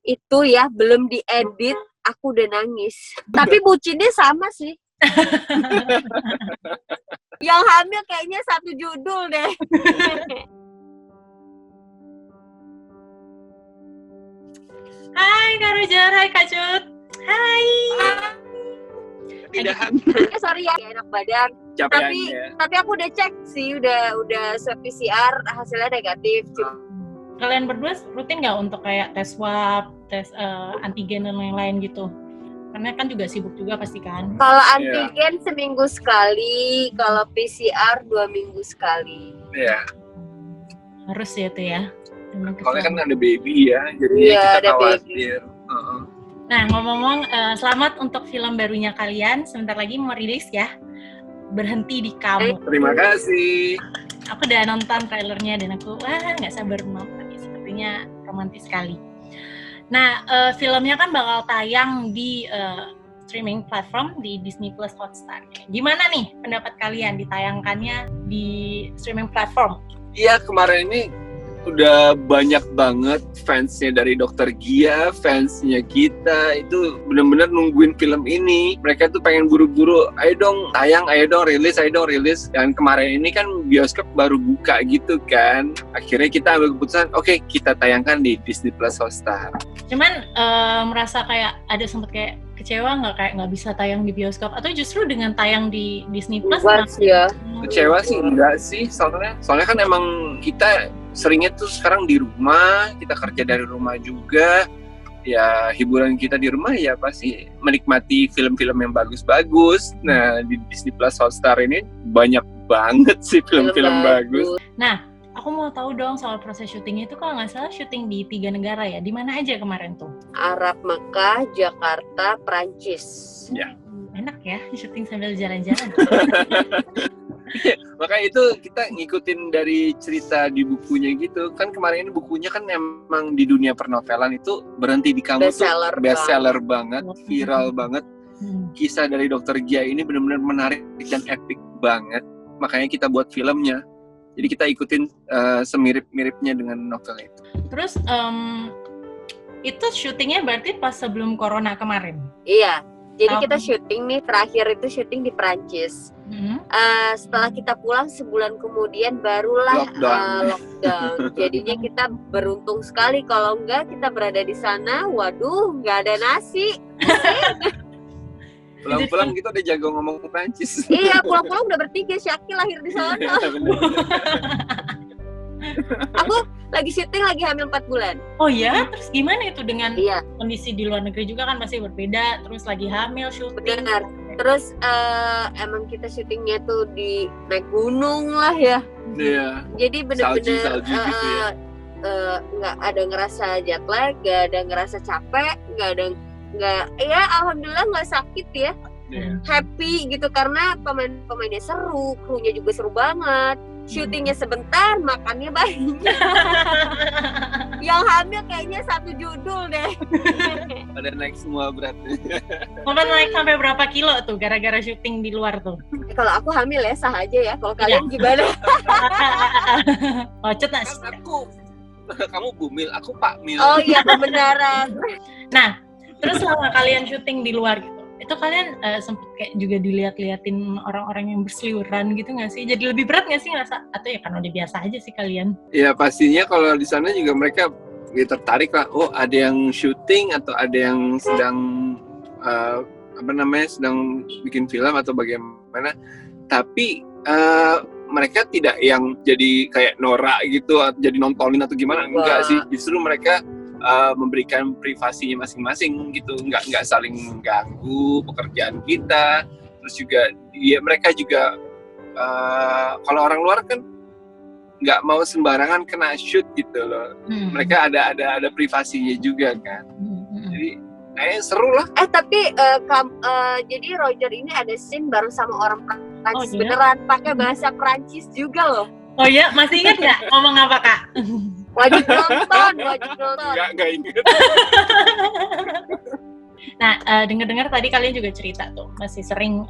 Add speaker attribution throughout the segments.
Speaker 1: itu ya belum diedit, aku udah nangis. Tapi bucinnya sama sih. Yang hamil kayaknya satu judul deh.
Speaker 2: Hai Kak Rujar, hai Kak Cut. Hai.
Speaker 3: Tidak
Speaker 1: Sorry ya, enak badan. Tapi aku udah cek sih, udah swab PCR hasilnya negatif.
Speaker 2: Kalian berdua rutin nggak untuk kayak tes swab, tes antigen dan lain-lain gitu? Karena kan juga sibuk juga pasti kan.
Speaker 1: Kalau antigen seminggu sekali, kalau PCR 2 minggu sekali.
Speaker 3: Iya.
Speaker 2: Harus ya itu ya.
Speaker 3: Soalnya kan ada baby ya, jadi kita khawatir.
Speaker 2: Nah, ngomong-ngomong, selamat untuk film barunya kalian. Sebentar lagi mau rilis ya. Berhenti di Kamu.
Speaker 3: Terima kasih.
Speaker 2: Aku udah nonton trailernya dan aku nggak sabar nonton. Sepertinya romantis sekali. Nah, filmnya kan bakal tayang di streaming platform di Disney Plus Hotstar. Gimana nih pendapat kalian ditayangkannya di streaming platform?
Speaker 3: Iya, kemarin ini udah banyak banget fansnya dari Dr. Gia, fansnya kita itu benar-benar nungguin film ini. Mereka tuh pengen buru-buru, ayo dong tayang, ayo dong rilis. Dan kemarin ini kan bioskop baru buka gitu kan. Akhirnya kita ambil keputusan, oke, kita tayangkan di Disney Plus Hotstar.
Speaker 2: Cuman merasa kayak ada sempat kayak kecewa nggak bisa tayang di bioskop, atau justru dengan tayang di Disney Plus?
Speaker 1: Ya.
Speaker 3: Kecewa sih enggak sih, soalnya kan emang kita seringnya tuh sekarang di rumah, kita kerja dari rumah juga. Ya hiburan kita di rumah ya pasti menikmati film-film yang bagus-bagus. Nah di Disney Plus Hotstar ini banyak banget sih film-film bagus.
Speaker 2: Nah, aku mau tahu dong soal proses syutingnya itu. Kalau nggak salah syuting di 3 negara ya. Di mana aja kemarin tuh?
Speaker 1: Arab, Mekah, Jakarta, Prancis.
Speaker 3: Ya.
Speaker 2: Enak ya, syuting sambil jalan-jalan.
Speaker 3: Makanya itu kita ngikutin dari cerita di bukunya gitu. Kan kemarin ini bukunya kan emang di dunia pernovelan itu Berhenti di Kamu best seller banget, viral banget. Kisah dari Dr. Gia ini benar-benar menarik dan epic banget. Makanya kita buat filmnya. Jadi kita ikutin semirip-miripnya dengan novel itu.
Speaker 2: Terus itu syutingnya berarti pas sebelum corona kemarin?
Speaker 1: Iya. Jadi kita syuting nih, terakhir itu syuting di Prancis. Setelah kita pulang sebulan kemudian barulah lockdown. Jadinya kita beruntung sekali, kalau enggak kita berada di sana, waduh, nggak ada nasi.
Speaker 3: Pulang-pulang kita udah jago ngomong Prancis.
Speaker 1: Iya, pulang-pulang udah bertiga, Syakil lahir di sana. Aku lagi syuting, lagi hamil 4 bulan.
Speaker 2: Oh ya? Terus gimana itu dengan kondisi di luar negeri juga kan pasti berbeda, terus lagi hamil, syuting.
Speaker 1: Benar. Terus emang kita syutingnya tuh di naik gunung lah ya.
Speaker 3: Iya.
Speaker 1: Jadi bener-bener
Speaker 3: salju gitu ya.
Speaker 1: Nggak ada ngerasa jet lag, nggak ada ngerasa capek, ya alhamdulillah nggak sakit ya. Happy gitu karena pemainnya seru, krunya juga seru banget. Syutingnya sebentar, makannya banyak. Yang hamil kayaknya satu judul deh.
Speaker 3: Pada naik semua beratnya.
Speaker 2: Kapan naik sampai berapa kilo tuh gara-gara syuting di luar tuh?
Speaker 1: Kalau aku hamil ya sah aja ya. Kalau kalian gimana?
Speaker 2: Oh, cut nasi.
Speaker 3: Kamu Bumil, aku Pak Mil.
Speaker 1: Oh iya, kebenaran.
Speaker 2: Nah, terus selama kalian syuting di luar gitu, itu kalian sempet kayak juga dilihat-liatin orang-orang yang berseliweran gitu nggak sih? Jadi lebih berat nggak sih ngerasa? Atau ya karena udah biasa aja sih kalian?
Speaker 3: Ya pastinya kalau di sana juga mereka tertarik lah. Oh ada yang syuting atau ada yang sedang sedang bikin film atau bagaimana. Tapi mereka tidak yang jadi kayak norak gitu, jadi nontonin atau gimana. Enggak sih. Justru mereka memberikan privasinya masing-masing gitu, nggak saling mengganggu pekerjaan kita. Terus juga mereka juga kalau orang luar kan nggak mau sembarangan kena shoot gitu loh. Mereka ada privasinya juga kan. Jadi seru lah.
Speaker 1: Tapi jadi Roger ini ada scene bareng sama orang Prancis beneran pakai bahasa Prancis juga loh.
Speaker 2: Oh iya, masih ingat nggak ngomong apa Kak?
Speaker 1: Wajib nonton.
Speaker 3: Nggak ingat.
Speaker 2: Nah, dengar-dengar tadi kalian juga cerita tuh, masih sering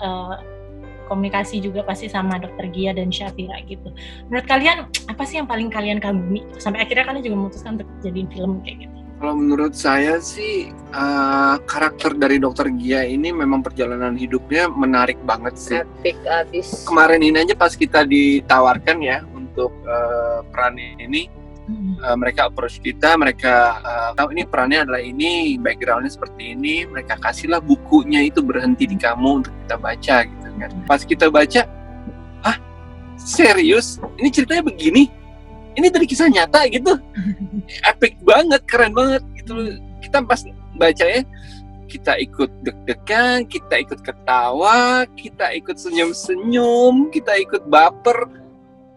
Speaker 2: komunikasi juga pasti sama Dr. Gia dan Syafira gitu. Menurut kalian, apa sih yang paling kalian kagumi? Sampai akhirnya kalian juga memutuskan untuk jadiin film kayak gitu.
Speaker 3: Kalau menurut saya sih karakter dari Dokter Gia ini memang perjalanan hidupnya menarik banget sih.
Speaker 1: Epic abis.
Speaker 3: Kemarin ini aja pas kita ditawarkan ya untuk peran ini, mereka approach kita, mereka tahu ini perannya adalah ini, backgroundnya seperti ini, mereka kasihlah bukunya itu Berhenti di Kamu untuk kita baca gitu kan. Pas kita baca, serius? Ini ceritanya begini? Ini dari kisah nyata gitu? Epic banget, keren banget gitu. Kita pas bacanya, kita ikut deg-degan, kita ikut ketawa, kita ikut senyum-senyum, kita ikut baper.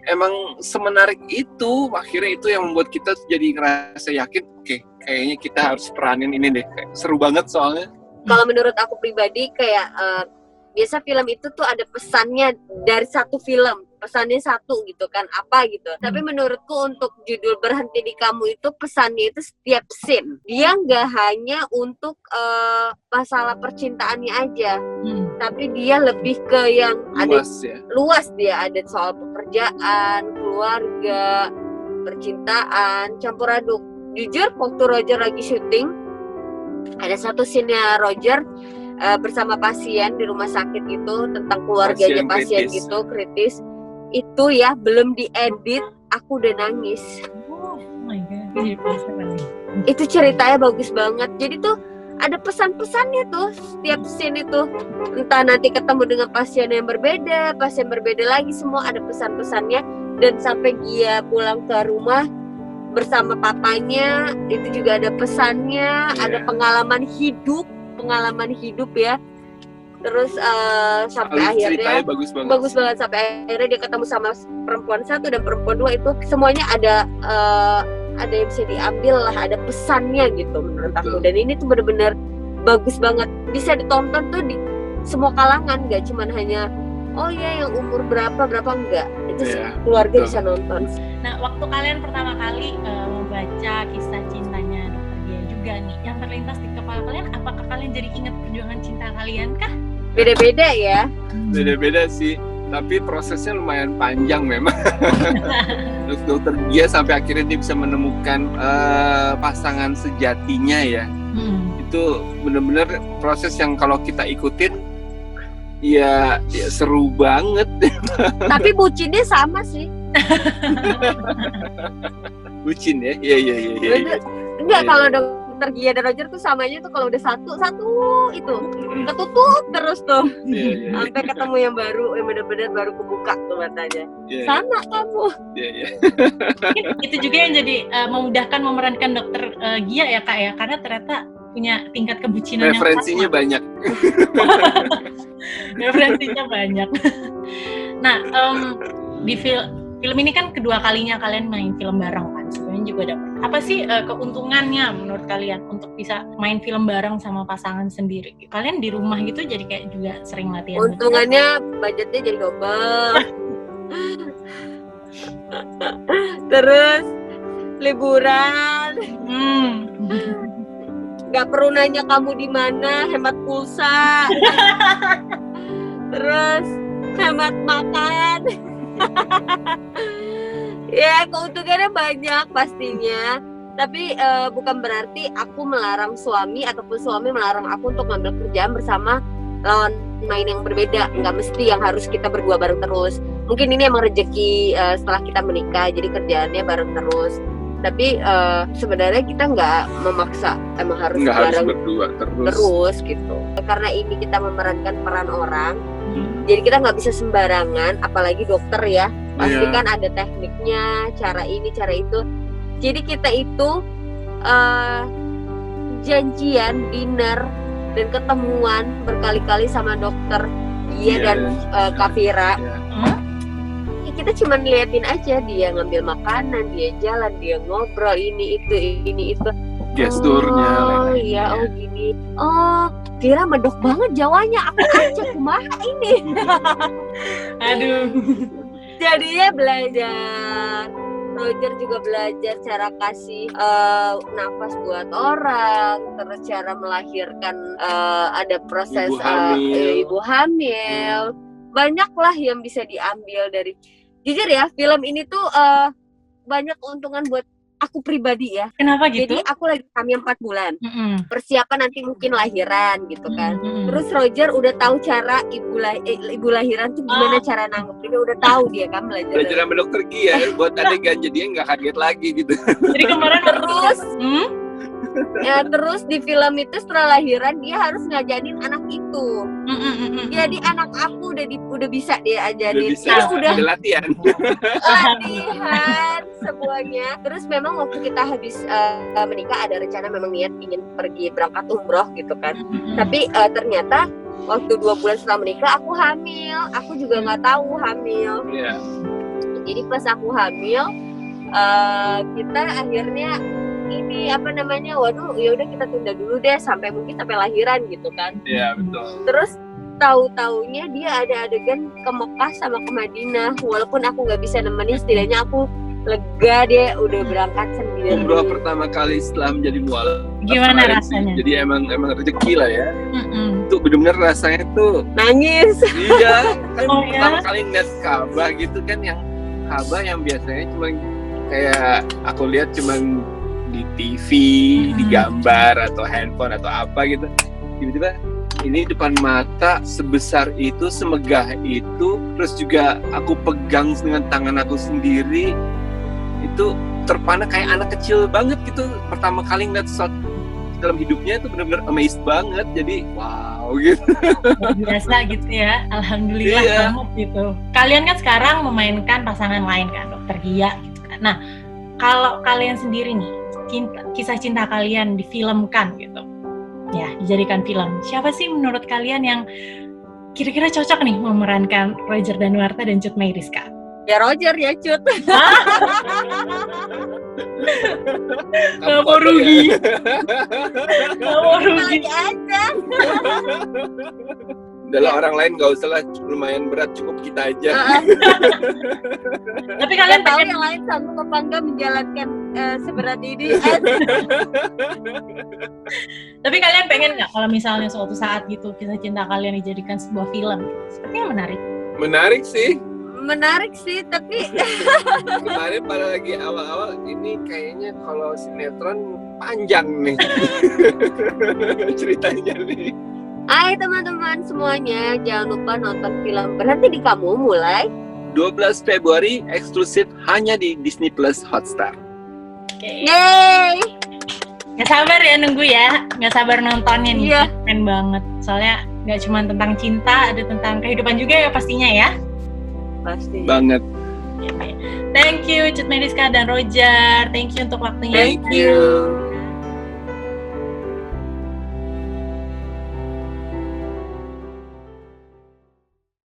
Speaker 3: Emang semenarik itu, akhirnya itu yang membuat kita jadi ngerasa yakin, oke, kayaknya kita harus peranin ini deh. Seru banget soalnya.
Speaker 1: Kalau menurut aku pribadi kayak biasa film itu tuh ada pesannya dari satu film, pesannya satu gitu kan, apa gitu. Tapi menurutku untuk judul Berhenti di Kamu itu pesannya itu setiap scene. Dia nggak hanya untuk masalah percintaannya aja, tapi dia lebih ke yang luas dia, ada soal pekerjaan, keluarga, percintaan, campur aduk. Jujur waktu Roger lagi syuting, ada satu scene-nya Roger bersama pasien di rumah sakit itu, tentang keluarganya pasien gitu, kritis. Itu ya belum diedit, aku udah nangis.
Speaker 2: Oh my god.
Speaker 1: Itu ceritanya bagus banget. Jadi tuh ada pesan-pesannya tuh setiap scene itu. Entah nanti ketemu dengan pasien yang berbeda, pasien berbeda lagi, semua ada pesan-pesannya. Dan sampai dia pulang ke rumah bersama papanya, itu juga ada pesannya, ada pengalaman hidup ya. Terus sampai akhirnya bagus banget sampai akhirnya dia ketemu sama perempuan satu dan perempuan dua, itu semuanya ada yang bisa diambil lah, ada pesannya gitu menurut aku. Dan ini tuh benar-benar bagus banget, bisa ditonton tuh di semua kalangan, nggak cuman hanya yang umur berapa enggak, itu keluarga bisa nonton.
Speaker 2: Nah, waktu kalian pertama kali membaca kisah cintanya Dokter Gia juga nih, yang terlintas di kepala kalian, apakah kalian jadi ingat perjuangan cinta kalian kah?
Speaker 1: Beda-beda ya.
Speaker 3: Beda-beda sih, tapi prosesnya lumayan panjang memang. Dokter Gia sampai akhirnya dia bisa menemukan pasangan sejatinya ya. Itu benar-benar proses yang kalau kita ikutin ya seru banget.
Speaker 1: Tapi bucinnya sama sih.
Speaker 3: Bucin ya? Iya.
Speaker 1: Enggak, kalau Dokter Gia dan Roger tuh samanya tuh kalau udah satu itu ketutup terus tuh. Sampai ketemu yang baru, yang benar-benar baru kebuka tuh matanya. Sama kamu.
Speaker 2: Itu juga yang jadi memudahkan memerankan Dokter Gia ya Kak ya, karena ternyata punya tingkat kebucinan
Speaker 3: referensinya banyak.
Speaker 2: Referensinya banyak. Nah, di film ini kan kedua kalinya kalian main film bareng kan. Sebenarnya juga ada apa sih keuntungannya menurut kalian untuk bisa main film bareng sama pasangan sendiri? Kalian di rumah gitu jadi kayak juga sering latihan.
Speaker 1: Untungannya budgetnya jadi double. Terus liburan. Gak perlu nanya kamu di mana, hemat pulsa. Terus hemat makan. Ya, keuntungannya banyak pastinya. Tapi bukan berarti aku melarang suami ataupun suami melarang aku untuk ngambil kerjaan bersama lawan main yang berbeda. Nggak mesti yang harus kita berdua bareng terus. Mungkin ini emang rezeki setelah kita menikah, jadi kerjaannya bareng terus. Tapi sebenarnya kita nggak memaksa, emang harus bareng
Speaker 3: berdua
Speaker 1: terus gitu. Karena ini kita memerankan peran orang, jadi kita nggak bisa sembarangan, apalagi dokter ya. Pasti kan ada tekniknya, cara ini, cara itu. Jadi kita itu janjian, dinner, dan ketemuan berkali-kali sama dokter Gia dan Kak Vira. Kita cuma ngeliatin aja dia ngambil makanan, dia jalan, dia ngobrol, ini itu.
Speaker 3: Gesturnya.
Speaker 1: Gini. Vira medok banget Jawanya, aku aja kumaha ini.
Speaker 2: Aduh.
Speaker 1: Jadinya belajar. Roger juga belajar cara kasih nafas buat orang, terus cara melahirkan, ada proses ibu hamil. Banyaklah yang bisa diambil dari. Jujur ya, film ini tuh banyak keuntungan buat aku pribadi ya.
Speaker 2: Kenapa gitu?
Speaker 1: Jadi aku lagi hamil 4 bulan. Persiapan nanti mungkin lahiran gitu kan. Terus Roger udah tahu cara ibu lahiran tuh gimana cara nanggepinnya, udah tahu dia kan belajar
Speaker 3: sama dokter Gi ya buat adegan jadinya nggak kaget lagi gitu.
Speaker 2: Jadi kemarin
Speaker 1: terus ya, terus di film itu setelah lahiran dia harus ngajarin anak itu. Jadi anak aku udah bisa dia ajarin.
Speaker 3: Udah latihan
Speaker 1: semuanya. Terus memang waktu kita habis menikah ada rencana memang niat ingin pergi berangkat umroh gitu kan. Tapi ternyata waktu 2 bulan setelah menikah aku hamil. Aku juga nggak tahu hamil. Jadi pas aku hamil kita akhirnya ini waduh ya udah kita tunda dulu deh sampai lahiran gitu kan.
Speaker 3: Iya betul.
Speaker 1: Terus tahu-taunya dia ada adegan ke Mekah sama ke Madinah, walaupun aku nggak bisa nemenin, setidaknya aku lega dia udah berangkat sendiri.
Speaker 3: Umroh pertama kali setelah menjadi mualaf.
Speaker 2: Gimana rasanya?
Speaker 3: Jadi emang rezeki lah ya. Itu benar-benar rasanya tuh
Speaker 1: nangis.
Speaker 3: Iya. Kan pertama kali ngeliat Ka'bah gitu kan, yang Ka'bah yang biasanya cuma kayak aku lihat cuma di TV, di gambar atau handphone atau apa gitu. Tiba-tiba ini depan mata sebesar itu, semegah itu, terus juga aku pegang dengan tangan aku sendiri, itu terpana kayak anak kecil banget gitu. Pertama kali ngeliat sesuatu dalam hidupnya itu benar-benar amazed banget. Jadi wow gitu.
Speaker 2: Biasa gitu ya, alhamdulillah banget gitu. Kalian kan sekarang memainkan pasangan lain kan, Dokter Gia gitu kan. Nah, kalau kalian sendiri nih, kisah cinta kalian difilmkan gitu ya, dijadikan film, siapa sih menurut kalian yang kira-kira cocok nih memerankan Roger Danuarta dan Cut Meyriska?
Speaker 1: Ya Roger ya Cut.
Speaker 2: Gak mau rugi. Gak mau rugi
Speaker 1: aja.
Speaker 3: Udahlah orang lain gak usah lah, lumayan berat, cukup kita aja.
Speaker 2: Tapi kalian
Speaker 1: tahu yang lain sanggup apa enggak menjalankan seberat ini.
Speaker 2: Tapi kalian pengen nggak kalau misalnya suatu saat gitu kisah cinta kalian dijadikan sebuah film? Sepertinya menarik.
Speaker 1: Menarik sih, tapi
Speaker 3: kemarin pada lagi awal-awal ini kayaknya kalau sinetron panjang nih ceritanya nih.
Speaker 1: Hai teman-teman semuanya, jangan lupa nonton film Berhenti di Kamu mulai
Speaker 3: 12 Februari eksklusif hanya di Disney Plus Hotstar.
Speaker 1: Yeay!
Speaker 2: Gak sabar ya nunggu ya, gak sabar nontonnya nih.
Speaker 1: Iya.
Speaker 2: Keren banget, soalnya gak cuma tentang cinta, ada tentang kehidupan juga ya pastinya ya.
Speaker 1: Pasti
Speaker 3: banget.
Speaker 2: Thank you Cut Meyriska dan Roger, thank you untuk waktunya.
Speaker 3: Thank you.